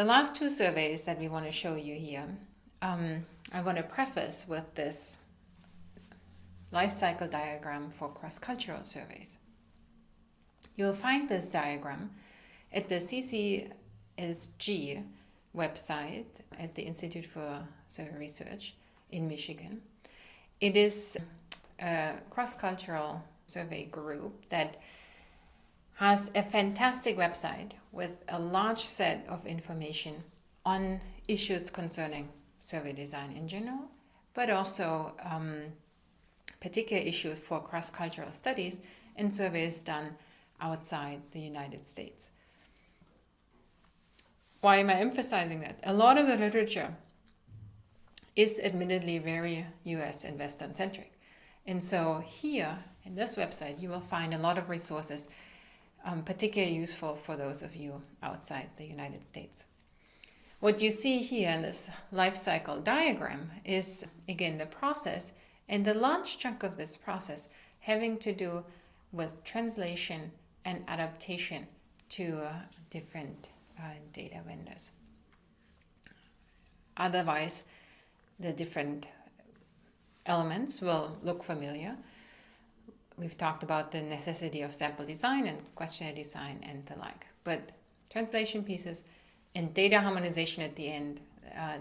The last two surveys that we want to show you here, I want to preface with this life cycle diagram for cross-cultural surveys. You'll find this diagram at the CCSG website at the Institute for Survey Research in Michigan. It is a cross-cultural survey group that has a fantastic website with a large set of information on issues concerning survey design in general, but also particular issues for cross-cultural studies and surveys done outside the United States. Why am I emphasizing that? A lot of the literature is admittedly very US and Western centric. And so here in this website, you will find a lot of resources particularly useful for those of you outside the United States. What you see here in this life cycle diagram is, again, the process, and the large chunk of this process having to do with translation and adaptation to different data vendors. Otherwise, the different elements will look familiar. We've talked about the necessity of sample design and questionnaire design and the like. But translation pieces and data harmonization at the end,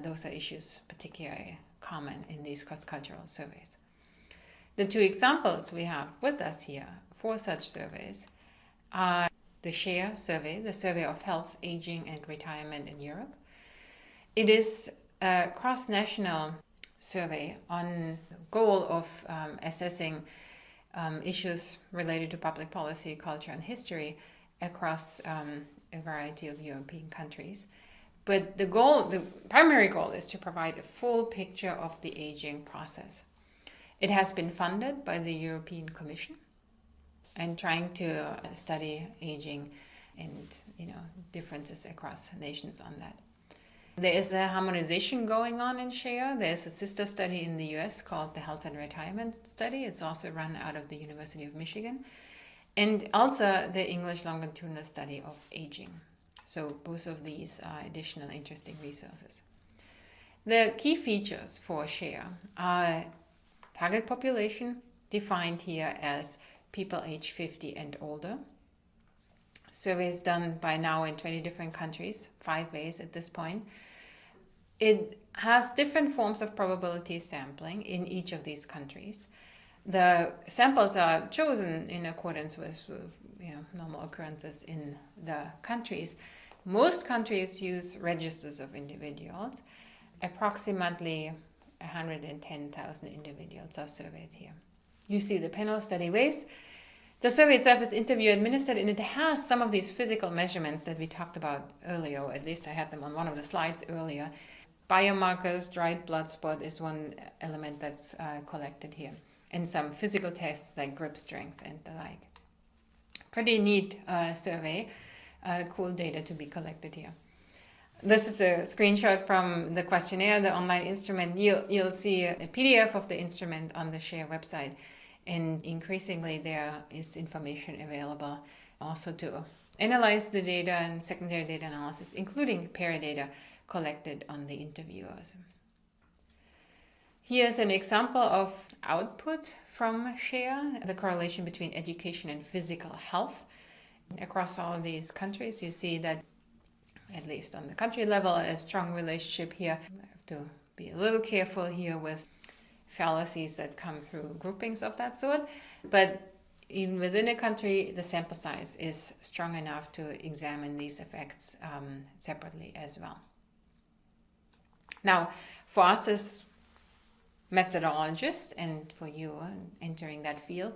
those are issues particularly common in these cross-cultural surveys. The two examples we have with us here for such surveys are the SHARE survey, the Survey of Health, Aging and Retirement in Europe. It is a cross-national survey on the goal of assessing issues related to public policy, culture and history across a variety of European countries. But the primary goal is to provide a full picture of the aging process. It has been funded by the European Commission and trying to study aging and differences across nations on that. There is a harmonization going on in SHARE. There's a sister study in the US called the Health and Retirement Study. It's also run out of the University of Michigan. And also the English longitudinal study of aging. So both of these are additional interesting resources. The key features for SHARE are target population, defined here as people age 50 and older. Surveys done by now in 20 different countries, 5 ways at this point. It has different forms of probability sampling in each of these countries. The samples are chosen in accordance with normal occurrences in the countries. Most countries use registers of individuals. Approximately 110,000 individuals are surveyed here. You see the panel study waves. The survey itself is interview administered, and it has some of these physical measurements that we talked about earlier, or at least I had them on one of the slides earlier. Biomarkers, dried blood spot is one element that's collected here, and some physical tests like grip strength and the like. Pretty neat survey, cool data to be collected here. This is a screenshot from the questionnaire, the online instrument. You'll see a PDF of the instrument on the SHARE website. And increasingly there is information available also to analyze the data and secondary data analysis, including paradata collected on the interviewers. Here's an example of output from SHARE, the correlation between education and physical health. Across all of these countries, you see that, at least on the country level, a strong relationship here. I have to be a little careful here with fallacies that come through groupings of that sort. But even within a country, the sample size is strong enough to examine these effects separately as well. Now, for us as methodologists and for you entering that field,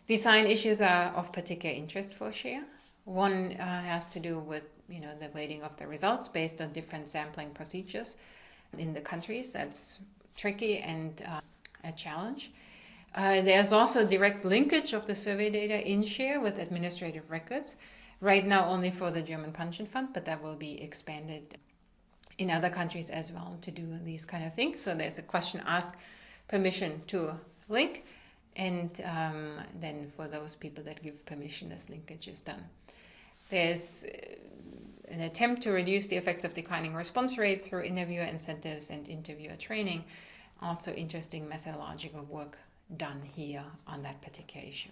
design issues are of particular interest for SHARE. One has to do with the weighting of the results based on different sampling procedures in the countries. That's tricky and a challenge. There's also direct linkage of the survey data in SHARE with administrative records. Right now only for the German Pension Fund, but that will be expanded in other countries as well to do these kind of things. So there's a question ask permission to link, and then for those people that give permission, this linkage is done. There's a an attempt to reduce the effects of declining response rates through interviewer incentives and interviewer training. Also interesting methodological work done here on that particular issue.